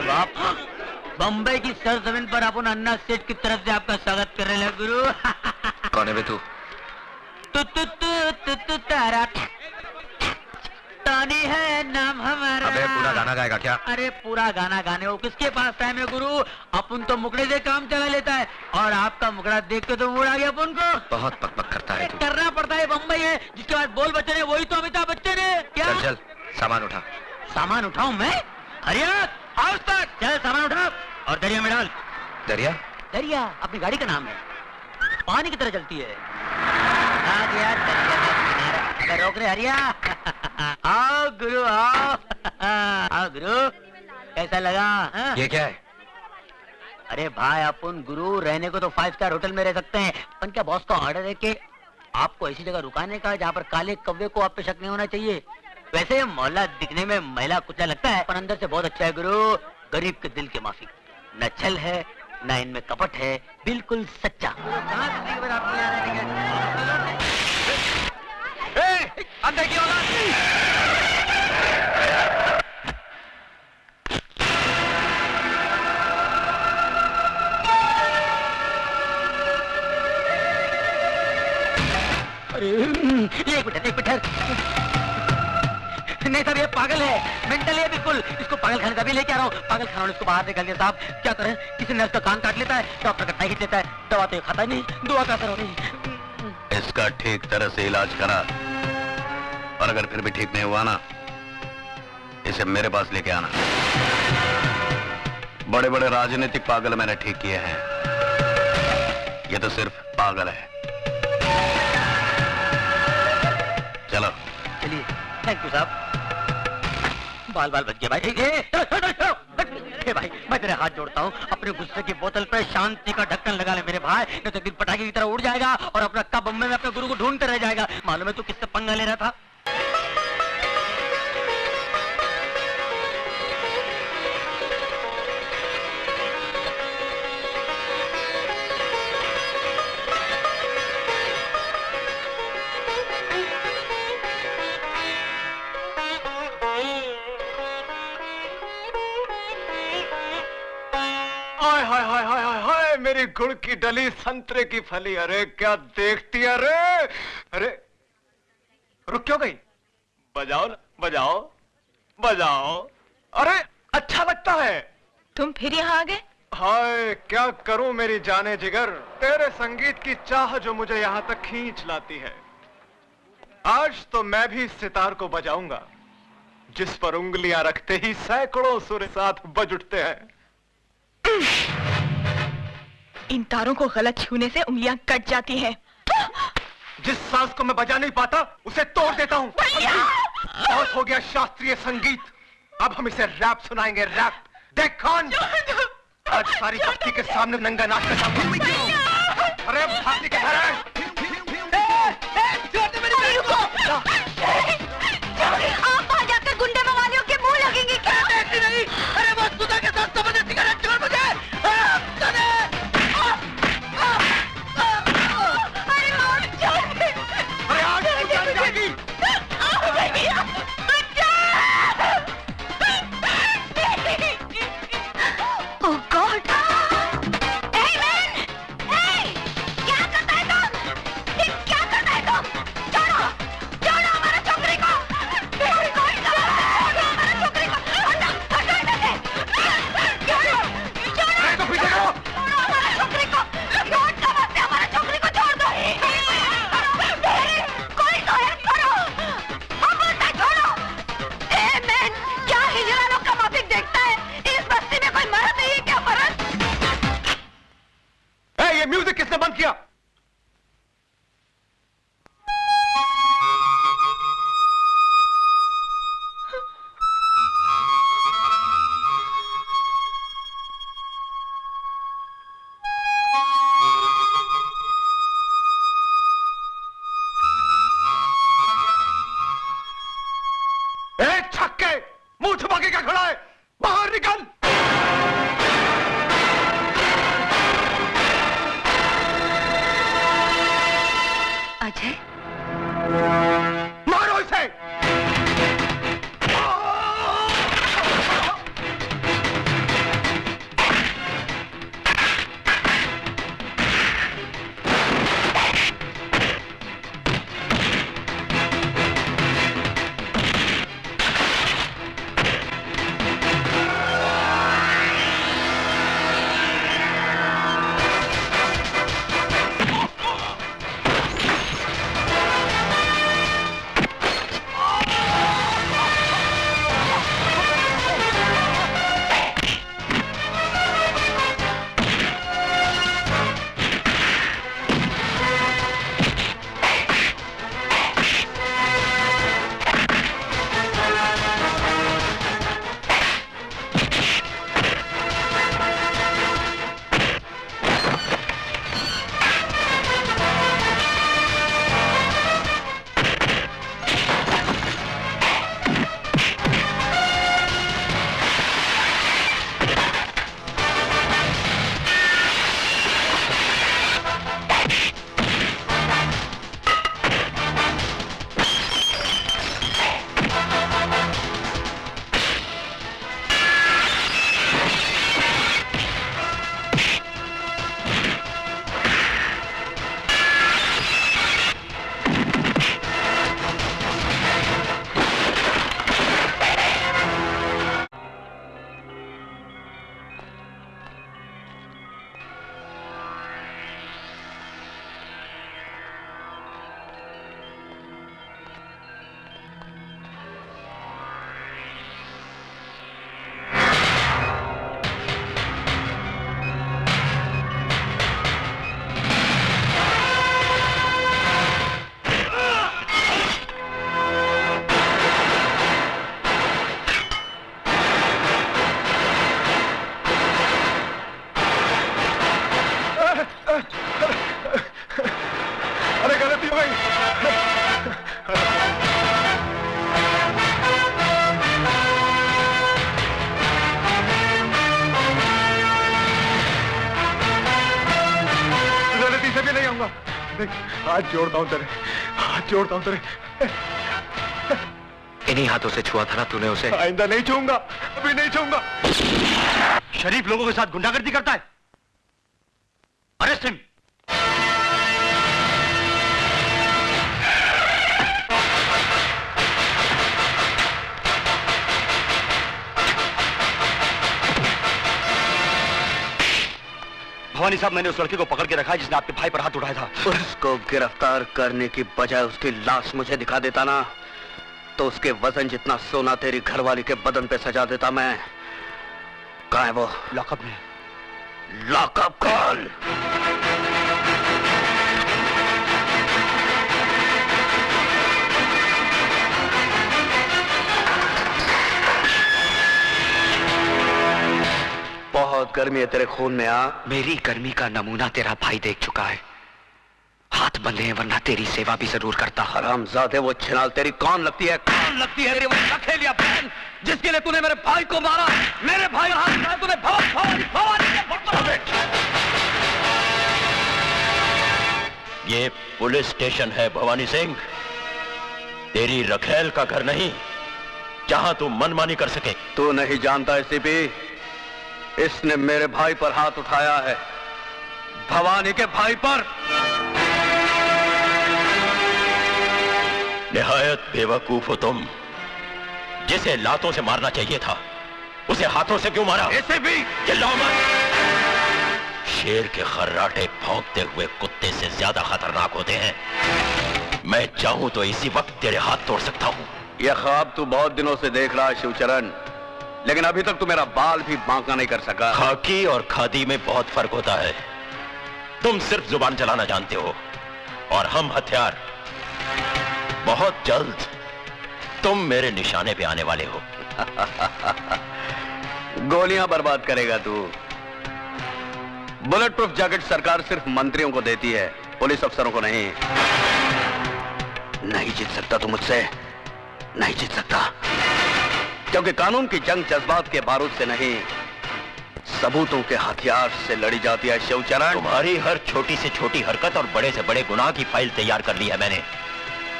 बाप बम्बई की सरजमीन पर अपन अन्ना सेठ की तरफ से आपका स्वागत कर रहे हैं गुरु। कौन है बे तू? तारा टॉनी है नाम हमारा। अबे पूरा गाना गाएगा क्या? अरे पूरा गाना गाने हो किसके पास टाइम है गुरु? अपन तो मुकड़े से काम चला लेता है और आपका मुकड़ा देख के तो मूड आ गया अपन को। बहुत पक करता है तू। करना पड़ता है, बम्बई है जिसके बाद बोल बच्चन है वही तो अमिताभ बच्चन है क्या? चल चल सामान उठा। सामान उठाऊं मैं? हरिया आओ तक चल सामान उठा और दरिया में डाल। दरिया? दरिया अपनी गाड़ी का नाम है, पानी की तरह चलती है। आ गया दरिया का किनारा। अगर रोक रहे हरिया आओ गुरु आओ। आओ गुरु कैसा लगा? ये क्या है? अरे भाई अपन गुरु रहने को तो 5 स्टार होटल में रह सकते हैं, पर क्या बॉस का ऑर्डर है कि आपको ऐसी जगह रुकाने का जहाँ पर काले कव्वे को आप पे शक नहीं होना चाहिए। वैसे मोहल्ला दिखने में महिला कुचला लगता है पर अंदर से बहुत अच्छा है गुरु। गरीब के दिल के माफिक, न छल है न इनमें कपट है, बिल्कुल सच्चा। अंदर की औलाद! अरे एक मिनट नहीं साहब ये पागल है, मेंटल है बिल्कुल। इसको पागल खाने का भी लेके आ रहा हूँ। पागल खाना इसको बाहर निकाल दिया साहब। क्या करें? किसी नर्स का कान काट लेता है, डॉक्टर का खींच लेता है, दवा तो खाता नहीं, दुआ का असर हो नहीं। इसका ठीक तरह से इलाज करा और अगर फिर भी ठीक नहीं हुआ ना इसे मेरे पास लेके आना। बड़े बड़े राजनीतिक पागल मैंने ठीक किए हैं, ये तो सिर्फ पागल है। चलो चलिए थैंक यू साहब। बाल बाल बच गए भाई। हे भाई मैं तेरे हाथ जोड़ता हूँ, अपने गुस्से की बोतल पे शांति का ढक्कन लगा ले मेरे भाई, नहीं तो दिल पटाखे की तरह उड़ जाएगा और अपना कब बम्बे में अपने गुरु को ढूंढते रह जाएगा। मालूम है तू किससे पंगा ले रहा था? मेरी गुड़ की डली संतरे की फली, अरे क्या देखती है? अरे अरे रुक क्यों गई? बजाओ ना, बजाओ बजाओ। अरे अच्छा लगता है। तुम फिर यहाँ आ गए? हाय क्या करूं मेरी जाने जिगर, तेरे संगीत की चाह जो मुझे यहाँ तक खींच लाती है। आज तो मैं भी सितार को बजाऊंगा जिस पर उंगलियां रखते ही सैकड़ों सुर साथ बज उठते हैं। इन तारों को गलत छूने से उंगलियां कट जाती हैं। जिस सांस को मैं बजा नहीं पाता उसे तोड़ देता हूँ। बहुत हो गया शास्त्रीय संगीत, अब हम इसे रैप सुनाएंगे। रैप देख कौन आज सारी बस्ती के सामने नंगा नाच कर। अरे भाती के घर है। आप वहां जाकर गुंडे मवालियों के मुंह लगेंगे क्या? नहीं, अरे वो सुधा के साथ जबरदस्ती सिगरेट छोड़ मुझे। म्यूजिक किसने बंद किया? छक्के मुंह छुपा के क्या खड़ा है? बाहर निकल। अजय मारो इसे। हाथ जोड़ता हूँ तेरे, हाथ जोड़ता हूँ तेरे। इन्हीं हाथों से छुआ था ना तूने उसे। आइंदा नहीं छूऊंगा, अभी नहीं छूऊंगा। शरीफ लोगों के साथ गुंडागर्दी करता है। Arrest him. भवानी साहब, मैंने उस लड़के को पकड़ के रखा है जिसने आपके भाई पर हाथ उठाया था। उसको गिरफ्तार करने की बजाय उसकी लाश मुझे दिखा देता ना, तो उसके वजन जितना सोना तेरी घरवाली के बदन पे सजा देता मैं। कहाँ है वो? लॉकअप में। Lockup call. बहुत गर्मी है तेरे खून में। आ, मेरी गर्मी का नमूना तेरा भाई देख चुका है। हाथ बंधे हैं वरना तेरी सेवा भी जरूर करता। हरामजादे, वो छिनाल तेरी कौन लगती है? कौन लगती है तेरी वो नखेलिया बहन जिसके लिए तूने मेरे भाई को मारा? मेरे भाई का हाथ उठाया तूने। ये पुलिस स्टेशन है भवानी सिंह, तेरी रखेल का घर नहीं जहां तू मनमानी कर सके। तू नहीं जानता एसीपी, इसने मेरे भाई पर हाथ उठाया है, भवानी के भाई पर। निहायत बेवकूफ हो तुम। जिसे लातों से मारना चाहिए था उसे हाथों से क्यों मारा? एसीपी चिल्लाओ मत। शेर के खर्राटे भौंकते हुए कुत्ते से ज्यादा खतरनाक होते हैं। मैं चाहूं तो इसी वक्त तेरे हाथ तोड़ सकता हूं। यह ख्वाब तू बहुत दिनों से देख रहा है शिवचरण, लेकिन अभी तक तू मेरा बाल भी बांका नहीं कर सका। खाकी और खादी में बहुत फर्क होता है। तुम सिर्फ जुबान चलाना जानते हो और हम हथियार। बहुत जल्द तुम मेरे निशाने पे आने वाले हो। गोलियां बर्बाद करेगा तू। बुलेट प्रूफ जैकेट सरकार सिर्फ मंत्रियों को देती है, पुलिस अफसरों को नहीं। नहीं जीत सकता तू मुझसे, नहीं जीत सकता, क्योंकि कानून की जंग जज्बात के बारूद से नहीं, सबूतों के हथियार से लड़ी जाती है शिवचरण। तुम्हारी हर छोटी से छोटी हरकत और बड़े से बड़े गुनाह की फाइल तैयार कर ली है मैंने,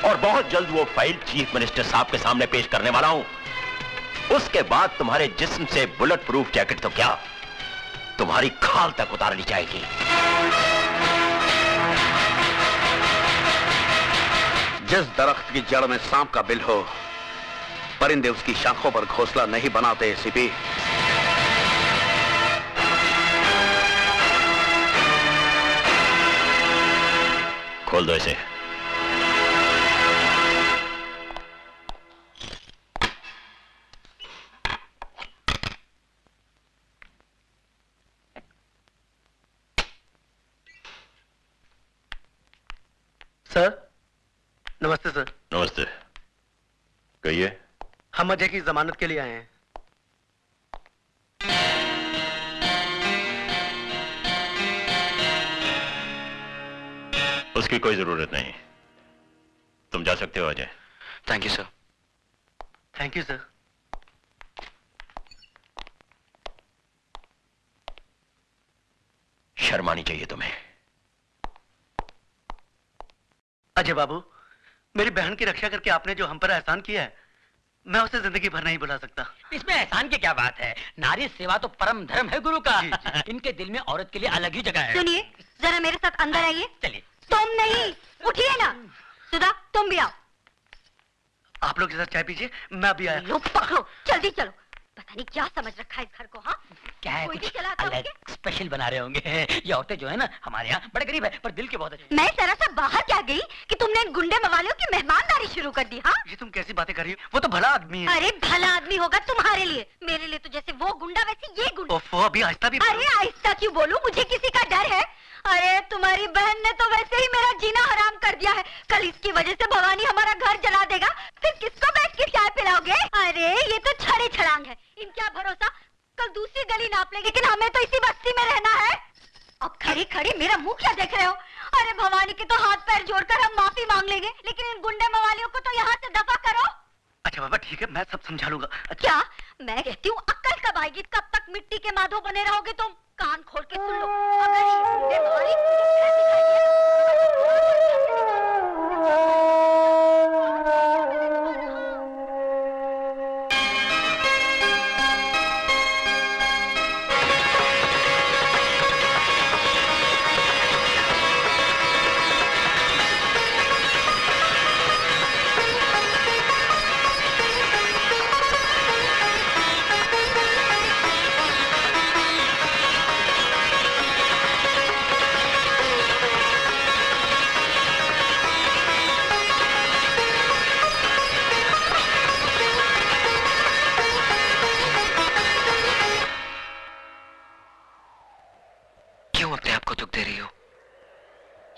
और बहुत जल्द वो फाइल चीफ मिनिस्टर साहब के सामने पेश करने वाला हूं। उसके बाद तुम्हारे जिस्म से बुलेट प्रूफ जैकेट तो क्या, तुम्हारी खाल तक उतार ली जाएगी। जिस दरख्त की जड़ में सांप का बिल हो, परिंदे उसकी शाखों पर घोंसला नहीं बनाते एसीपी। खोल दो इसे। सर नमस्ते। सर नमस्ते, कहिए। हम अजय की जमानत के लिए आए हैं। उसकी कोई जरूरत नहीं, तुम जा सकते हो Ajay. Thank you sir. Thank you sir. शर्म आनी चाहिए तुम्हें। अजय बाबू, मेरी बहन की रक्षा करके आपने जो हम पर एहसान किया है, मैं उसे जिंदगी भर नहीं भुला सकता। इसमें एहसान की क्या बात है? नारी सेवा तो परम धर्म है गुरु का। जी, जी। इनके दिल में औरत के लिए अलग ही जगह है। सुनिए, जरा मेरे साथ अंदर आइए। चलिए। तुम नहीं, उठिए ना। सुधा, तुम भी आओ। आप लोग के साथ चाय पीजिए, मैं अभी आया। लो पकड़ो, जल्दी चलो। पता नहीं क्या समझ रखा है इस घर को। हाँ, क्या है, कोई कुछ भी चलाता अलग होंगे। स्पेशल बना रहे होंगे। ये औरतें जो है ना हमारे यहाँ बड़े गरीब है, पर दिल के बहुत अच्छे। मैं जरा सा बाहर क्या गई कि तुमने इन गुंडे मवालियों की मेहमानदारी शुरू कर दी। हाँ, ये तुम कैसी बातें कर रही हो? वो तो भला आदमी है। अरे भला आदमी होगा तुम्हारे लिए, मेरे लिए तो जैसे वो गुंडा वैसे ये गुंडा। ओफो, अभी आहिस्ता भी। अरे आहिस्ता क्यों बोलूं, मुझे किसी का डर है? अरे तुम्हारी बहन ने तो वैसे ही मेरा जीना हराम कर दिया है। कल इसकी वजह से भवानी हमारा घर जला देगा, फिर किसको बैठ के चाय पिलाओगे? अरे ये तो छड़े छड़ांग है, इनका भरोसा कल दूसरी गली नाप लेंगे, लेकिन हमें तो इसी बस्ती में रहना है। अब खड़ी खड़ी मेरा मुंह क्या देख रहे हो? अरे भवानी के तो हाथ पैर जोड़कर हम माफी मांग लेंगे, लेकिन इन गुंडे मवालियों को तो यहाँ से दफा करो। अच्छा बाबा ठीक है, मैं सब समझा लूंगा। क्या मैं कहती हूँ अक्कल कब आएगी? कब तक मिट्टी के माधो बने रहोगे तुम? कान खोल के सुन लो, अगर ये गुंडे मवाली मुझे फिर दिखाई दिए,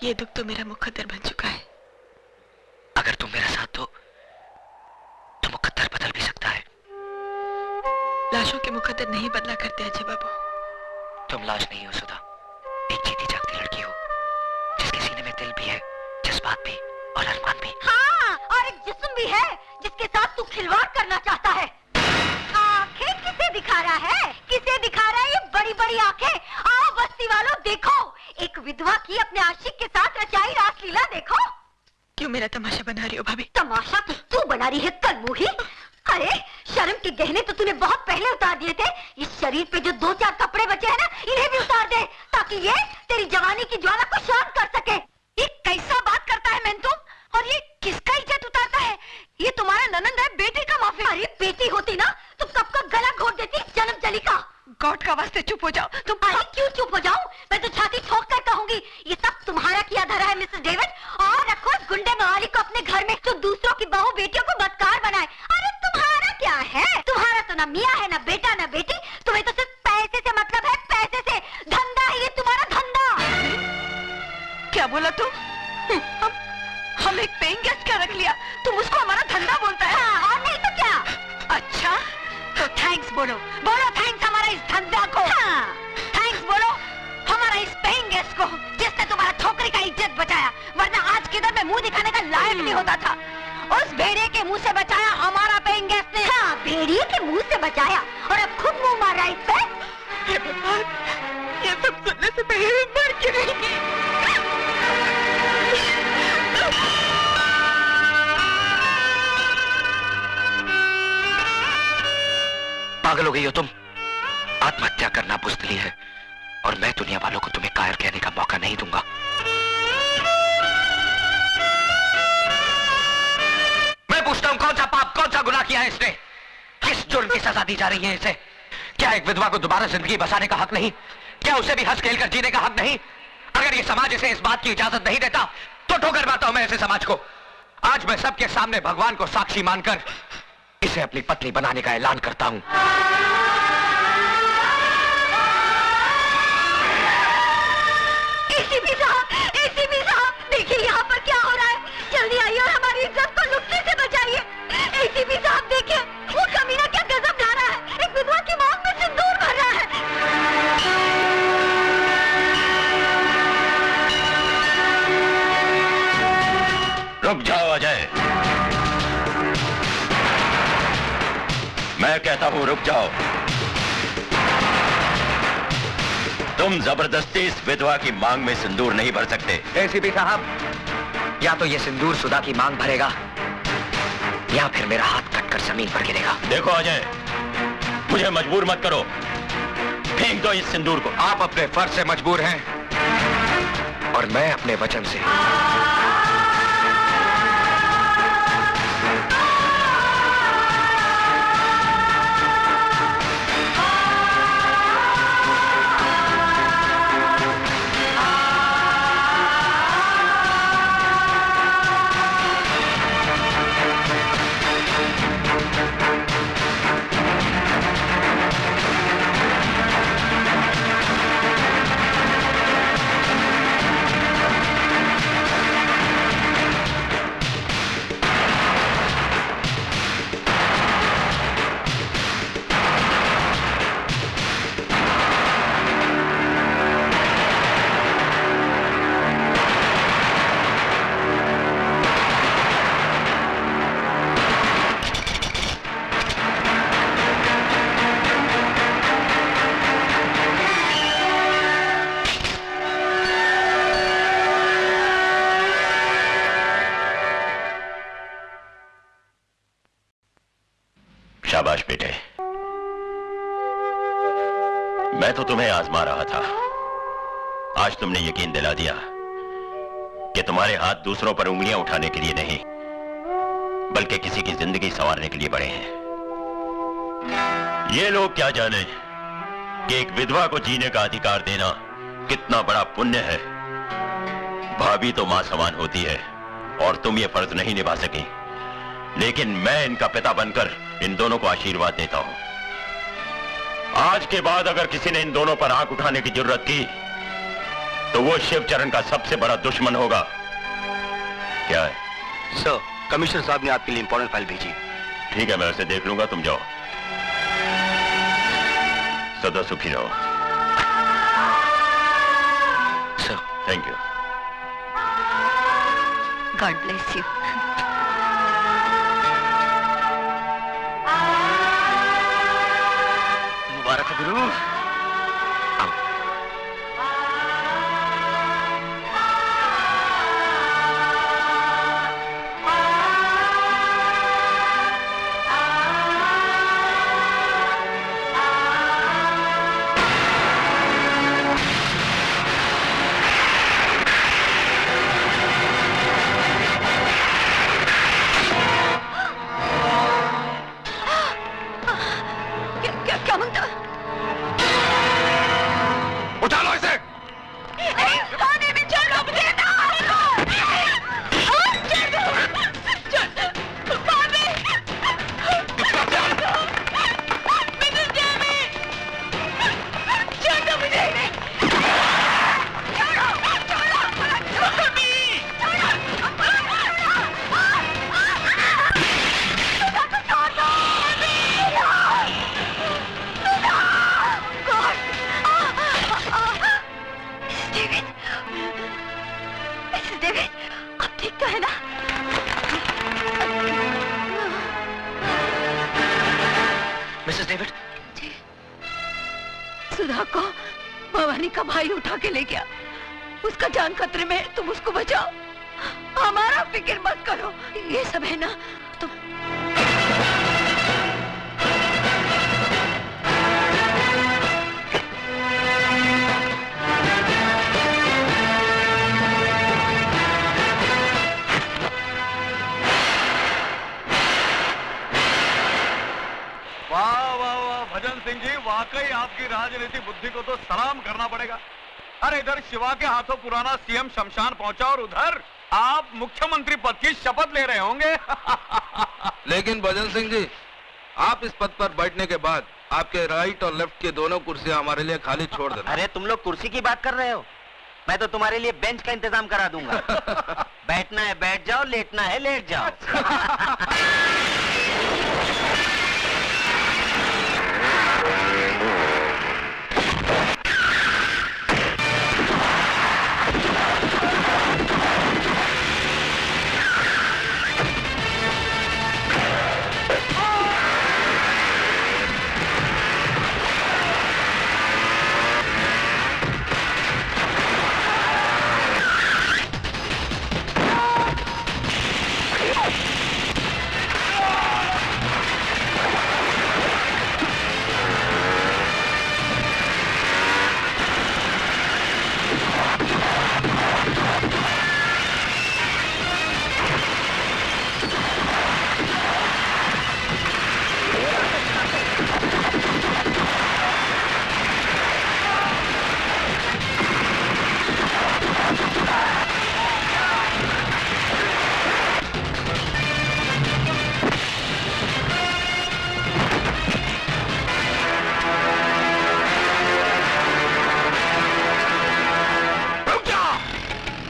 ये दुख तो मेरा मुकद्दर बन चुका है। अगर तुम मेरा साथ दो तो मुकद्दर बदल भी सकता है। लाशों के मुकद्दर नहीं बदला करते अजय बाबू। तुम लाश नहीं हो सुधा, एक जीती जागती लड़की हो जिसके सीने में दिल भी है, जज्बात भी और अरमान भी। हाँ, और एक जिस्म भी है जिसके साथ तू खिलवाड़ करना चाहता है। आंखें किसे दिखा रहा है? किसे दिखा रहा है ये बड़ी बड़ी आंखें? आओ बस्ती वालों देखो, एक विधवा की अपने आशिक के साथ रचाई रासलीला देखो। क्यों मेरा तमाशा बना रही हो भाभी? तमाशा तो तू बना रही है कलमुही। अरे शर्म के गहने तो तूने बहुत पहले उतार दिए थे। इस शरीर पे जो 2-4 कपड़े बचे हैं ना, इन्हें भी उतार दे ताकि ये तेरी जवानी की ज्वाला को शांत कर सके। ये कैसा बात करता है मैं तुम? और ये किसका इज्जत उतारता है? ये तुम्हारा ननंद है, बेटी का माफी। अरे बेटी होती ना तो कब का गला घोट देती जन्म जली का। गॉड का वास्ते चुप हो जाओ तुम। अरे क्यों चुप हो जाऊं? मैं तो छाती ठोक कर कहूंगी ये सब तुम्हारा किया धरा है मिसेस डेविड। और रखो इस गुंडे मवाली को अपने घर में जो दूसरों की बहू बेटियों को बदकार बनाए। अरे तुम्हारा क्या है? तुम्हारा तो ना मियाँ है, ना बेटा, ना बेटी। तुम्हें तो सिर्फ पैसे से मतलब है, पैसे से। धंधा है ये तुम्हारा, धंधा। क्या बोला तुम? हम एक पेइंग गेस्ट क्या रख लिया, तुम उसको हमारा धंधा बोलता है? हाँ, और नहीं तो क्या। अच्छा तो थैंक्स बोलो, बोलो थैंक्स हमारा इस धंधा को। हाँ, थैंक्स बोलो हमारा इस पेइंग गेस्ट को जिसने तुम्हारा छोकरी का इज्जत बचाया, वरना आज किधर में मुंह दिखाने का लायक नहीं होता था। उस भेड़िए के मुंह से बचाया हमारा पेइंग गेस्ट ने। हाँ, भेड़िए के मुंह से बचाया और अब खुद मुंह मार रहा है इस पे। हे भगवान, ये सब सुनने से पहले मर क्यों नहीं? पागल हो गई हो तुम? आत्महत्या करना बुज़दिली है और मैं दुनिया वालों को तुम्हें कायर कहने का मौका नहीं दूंगा। मैं पूछता हूं, कौन सा पाप, कौन सा गुनाह किया है इसने? किस जुर्म की सजा दी जा रही है इसे? क्या एक विधवा को दोबारा जिंदगी बसाने का हक नहीं? क्या उसे भी हंस खेल कर जीने का हक नहीं? अगर ये समाज इसे इस बात की इजाजत नहीं देता तो ठोकर मारता हूं मैं ऐसे समाज को। आज मैं सबके सामने भगवान को साक्षी मानकर इसे अपनी पत्नी बनाने का ऐलान करता हूं। एसीपी साहब, देखिए यहाँ पर क्या हो रहा है। जल्दी आइए और हमारी इज्जत को लुटने से बचाइए। एसीपी साहब देखिए, वो कमीना क्या गजब ला रहा है। एक विधवा की मौत में सिंदूर भर रहा है। रुक जाओ अजय, मैं कहता हूं रुक जाओ। तुम जबरदस्ती इस विधवा की मांग में सिंदूर नहीं भर सकते। एसीपी साहब, या तो ये सिंदूर सुधा की मांग भरेगा या फिर मेरा हाथ कटकर जमीन पर गिरेगा। देखो अजय, मुझे मजबूर मत करो, फेंक दो इस सिंदूर को। आप अपने फर्ज से मजबूर हैं और मैं अपने वचन से। शाबाश बेटे, मैं तो तुम्हें आजमा रहा था। आज तुमने यकीन दिला दिया कि तुम्हारे हाथ दूसरों पर उंगलियां उठाने के लिए नहीं, बल्कि किसी की जिंदगी संवारने के लिए बड़े हैं। ये लोग क्या जाने कि एक विधवा को जीने का अधिकार देना कितना बड़ा पुण्य है। भाभी तो मां समान होती है और तुम ये फर्ज नहीं निभा सकी, लेकिन मैं इनका पिता बनकर इन दोनों को आशीर्वाद देता हूं। आज के बाद अगर किसी ने इन दोनों पर आंख उठाने की जरूरत की तो वो शिवचरण का सबसे बड़ा दुश्मन होगा। क्या है? सर, कमिश्नर साहब ने आपके लिए इंपॉर्टेंट फाइल भेजी। ठीक है, मैं उसे देख लूंगा, तुम जाओ। सदा सुखी रहो। Sir, thank you. God bless you. मुबारक हो गुरु। क्या मांगता? उठालो इसे। खाने में छोड़ दो मुझे ना। छोड़ दो। भाभी। Mrs Jamie. छोड़ दो मुझे। छोड़ो, छोड़ो, भाभी। मिसेस डेविड, आप ठीक तो है ना? मिसेस डेविड, सुधा को भवानी का भाई उठा के ले गया। उसका जान खतरे में है, तुम उसको बचाओ। हमारा फिक्र मत करो। ये सब है ना तुम। वाह वाह वाह भजन सिंह जी, वाकई आपकी राजनीति बुद्धि को तो सलाम करना पड़ेगा। अरे इधर शिवा के हाथों पुराना सीएम शमशान पहुंचा और उधर आप मुख्यमंत्री पद की शपथ ले रहे होंगे। लेकिन भजन सिंह जी, आप इस पद पर बैठने के बाद आपके राइट और लेफ्ट की दोनों कुर्सियां हमारे लिए खाली छोड़ देना। अरे तुम लोग कुर्सी की बात कर रहे हो, मैं तो तुम्हारे लिए बेंच का इंतजाम करा दूंगा। बैठना है बैठ जाओ, लेटना है लेट जाओ।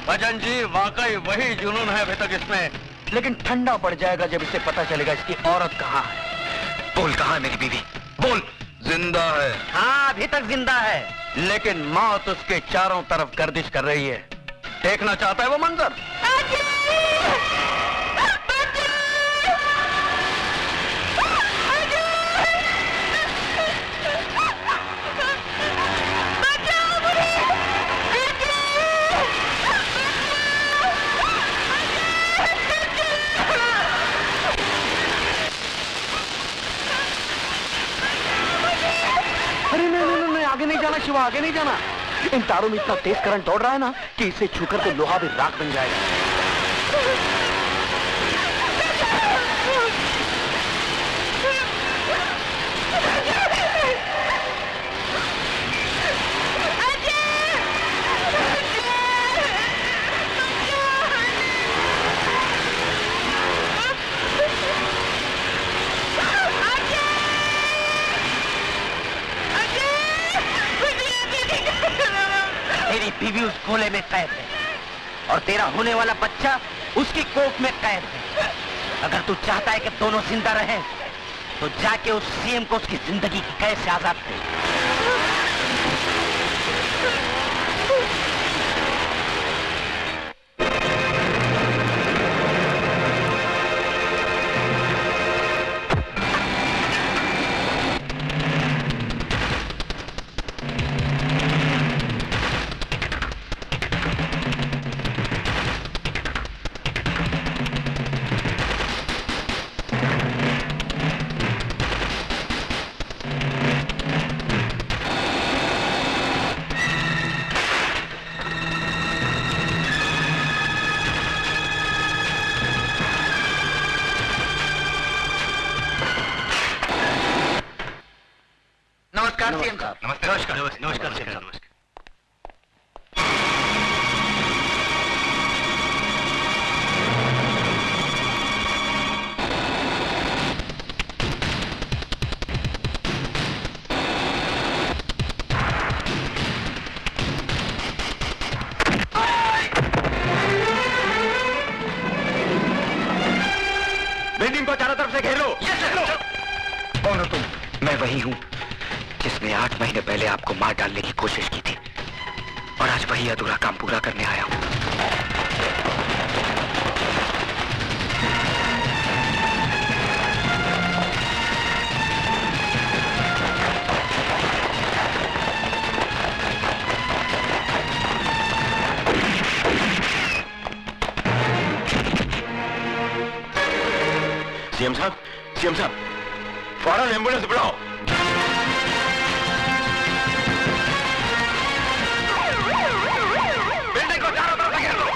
भजन जी, वाकई वही जुनून है अभी तक इसमें, लेकिन ठंडा पड़ जाएगा जब इसे पता चलेगा इसकी औरत कहाँ है। बोल, कहाँ है मेरी बीवी? बोल। जिंदा है। हाँ अभी तक जिंदा है, लेकिन मौत उसके चारों तरफ गर्दिश कर रही है। देखना चाहता है वो मंजर? आगे नहीं जाना शिवा, आगे नहीं जाना। इन तारों में इतना तेज करंट दौड़ रहा है ना कि इसे छूकर तो लोहा भी राख बन जाएगा। बीवी उस गोले में कैद है और तेरा होने वाला बच्चा उसकी कोख में कैद है। अगर तू चाहता है कि दोनों जिंदा रहें, तो जाके उस सीएम को उसकी जिंदगी की कैद से आजाद कर। नमस्कार सीएम साहब। नमस्कार सीएम साहब। बिल्डिंग को चारों तरफ से घेर लो। कौन हो तुम? मैं वही हूँ जिसने 8 महीने पहले आपको मार डालने की कोशिश की थी, और आज वही अधूरा काम पूरा करने आया हूँ। सीएम साहब, फौरन एम्बुलेंस बुलाओ। बिल्डिंग को चारों तरफ से घेर लो।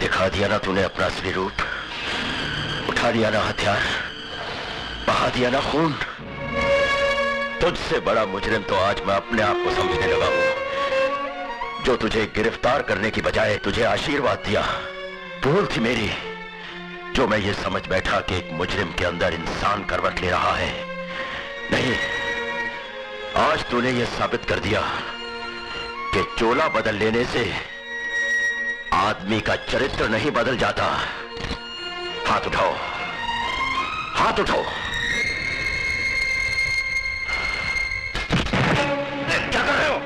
दिखा दिया ना तूने अपना असली रूप, उठा दिया ना हथियार, बहा दिया ना खून। तुझसे बड़ा मुजरिम तो आज मैं अपने आप को समझने लगा हूं, जो तुझे गिरफ्तार करने की बजाय तुझे आशीर्वाद दिया। भूल थी मेरी, जो मैं ये समझ बैठा कि एक मुजरिम के अंदर इंसान करवट ले रहा है। नहीं, आज तूने ये साबित कर दिया कि चोला बदल लेने से आदमी का चरित्र नहीं बदल जाता। हाथ उठाओ, हाथ उठाओ। क्या कर रहे हो?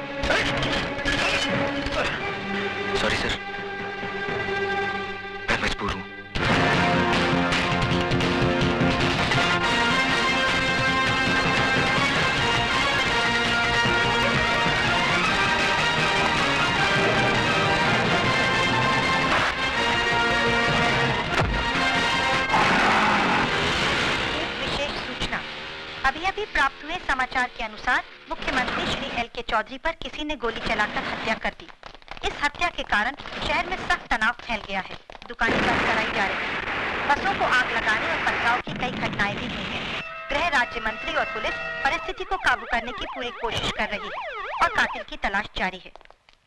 सॉरी सर, मैं मजबूर हूँ। अभी प्राप्त हुए समाचार के अनुसार मुख्यमंत्री श्री एल.के. चौधरी पर किसी ने गोली चलाकर हत्या कर दी। इस हत्या के कारण शहर में सख्त तनाव फैल गया है। दुकानें बंद कराई जा रही हैं। बसों को आग लगाने और पथराव की कई घटनाएं भी हुई हैं। गृह राज्य मंत्री और पुलिस परिस्थिति को काबू करने की पूरी कोशिश कर रही है और कातिल की तलाश जारी है।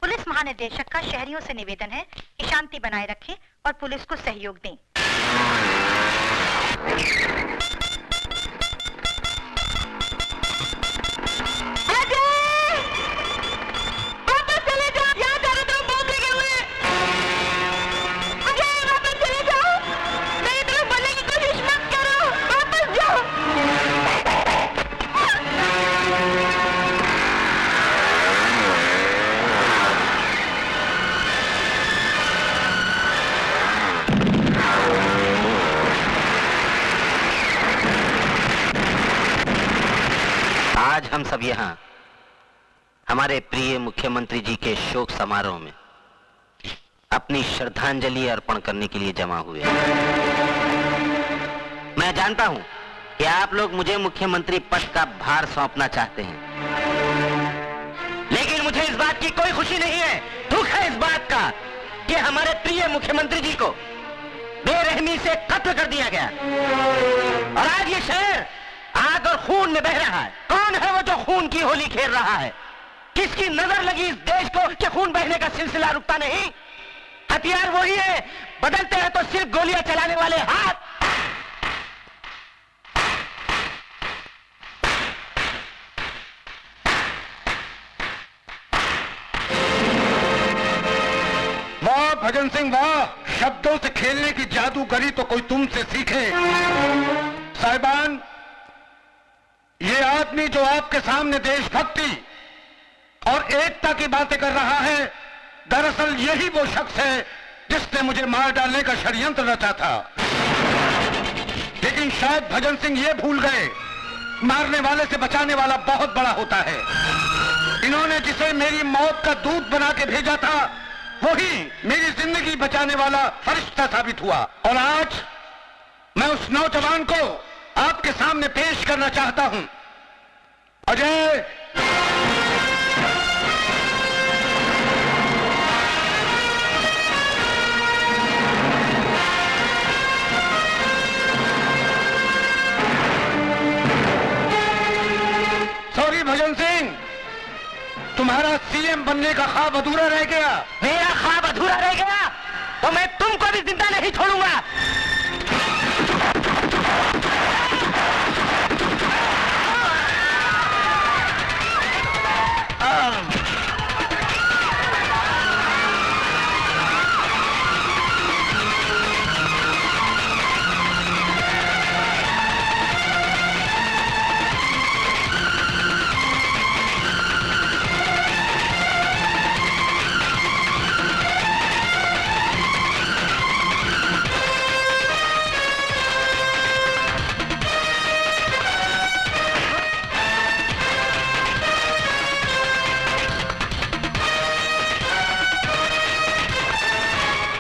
पुलिस महानिदेशक का शहरियों से निवेदन है कि शांति बनाए रखें और पुलिस को सहयोग दें। आज हम सब यहाँ हमारे प्रिय मुख्यमंत्री जी के शोक समारोह में अपनी श्रद्धांजलि अर्पण करने के लिए जमा हुए हैं। मैं जानता हूं कि आप लोग मुझे मुख्यमंत्री पद का भार सौंपना चाहते हैं, लेकिन मुझे इस बात की कोई खुशी नहीं है। दुख है इस बात का कि हमारे प्रिय मुख्यमंत्री जी को बेरहमी से कत्ल कर दिया गया और आज ये शहर आग और खून में बह रहा है। कौन है वो जो खून की होली खेल रहा है? किसकी नजर लगी इस देश को कि खून बहने का सिलसिला रुकता नहीं? हथियार वही है, बदलते हैं तो सिर्फ गोलियां चलाने वाले हाथ। वाह भजन सिंह वाह, शब्दों से खेलने की जादूगरी तो कोई तुमसे सीखे। साहिबान, ये आदमी जो आपके सामने देशभक्ति और एकता की बातें कर रहा है, दरअसल यही वो शख्स है जिसने मुझे मार डालने का षड्यंत्र रचा था। लेकिन शायद भजन सिंह ये भूल गए, मारने वाले से बचाने वाला बहुत बड़ा होता है। इन्होंने जिसे मेरी मौत का दूत बना के भेजा था, वही मेरी जिंदगी बचाने वाला फरिश्ता साबित हुआ। और आज मैं उस नौजवान को आपके सामने पेश करना चाहता हूं। अजय, सॉरी भजन सिंह, तुम्हारा सीएम बनने का ख्वाब अधूरा रह गया। मेरा ख्वाब अधूरा रह गया तो मैं तुमको भी जिंदा नहीं छोड़ूंगा।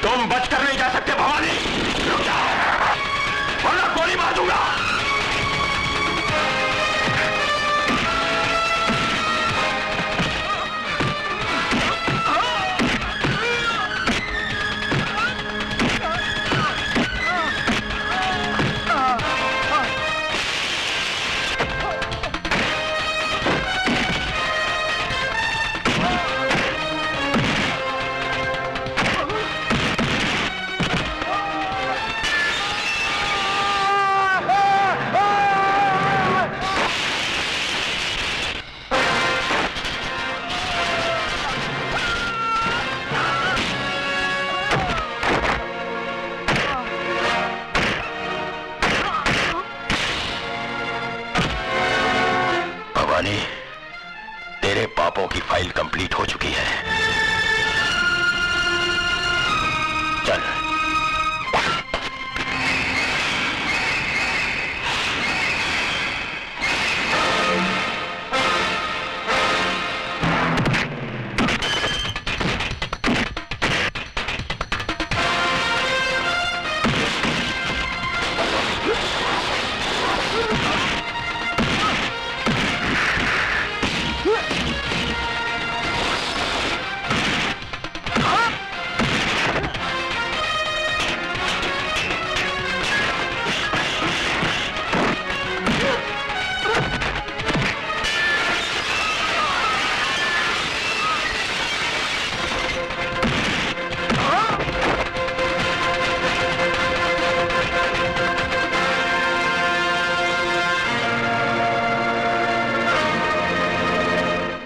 तुम बचकर नहीं जा सकते भवानी, रुक जाओ वरना गोली मार दूंगा। तेरे पापों की फाइल कंप्लीट हो चुकी है। चल।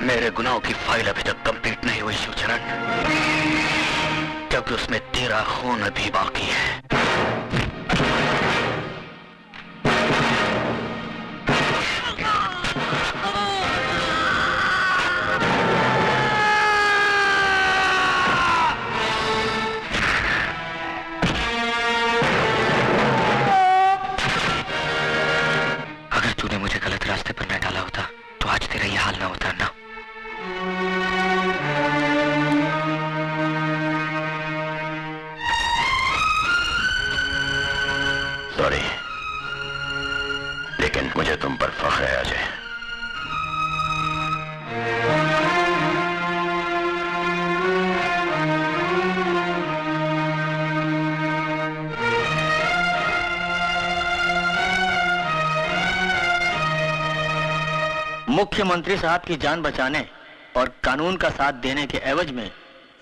मेरे गुनाहों की फाइल अभी तक कंप्लीट नहीं हुई शिवचरण, क्योंकि उसमें तेरा खून अभी बाकी है। अगर तूने मुझे गलत रास्ते पर न डाला होता तो आज तेरा ये हाल ना होता ना। सॉरी, लेकिन मुझे तुम पर फख्र है अजय। मुख्यमंत्री साहब की जान बचाने और कानून का साथ देने के एवज में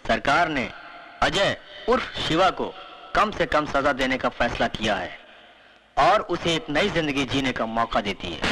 सरकार ने अजय उर्फ शिवा को कम से कम सजा देने का फैसला किया है और उसे एक नई जिंदगी जीने का मौका देती है।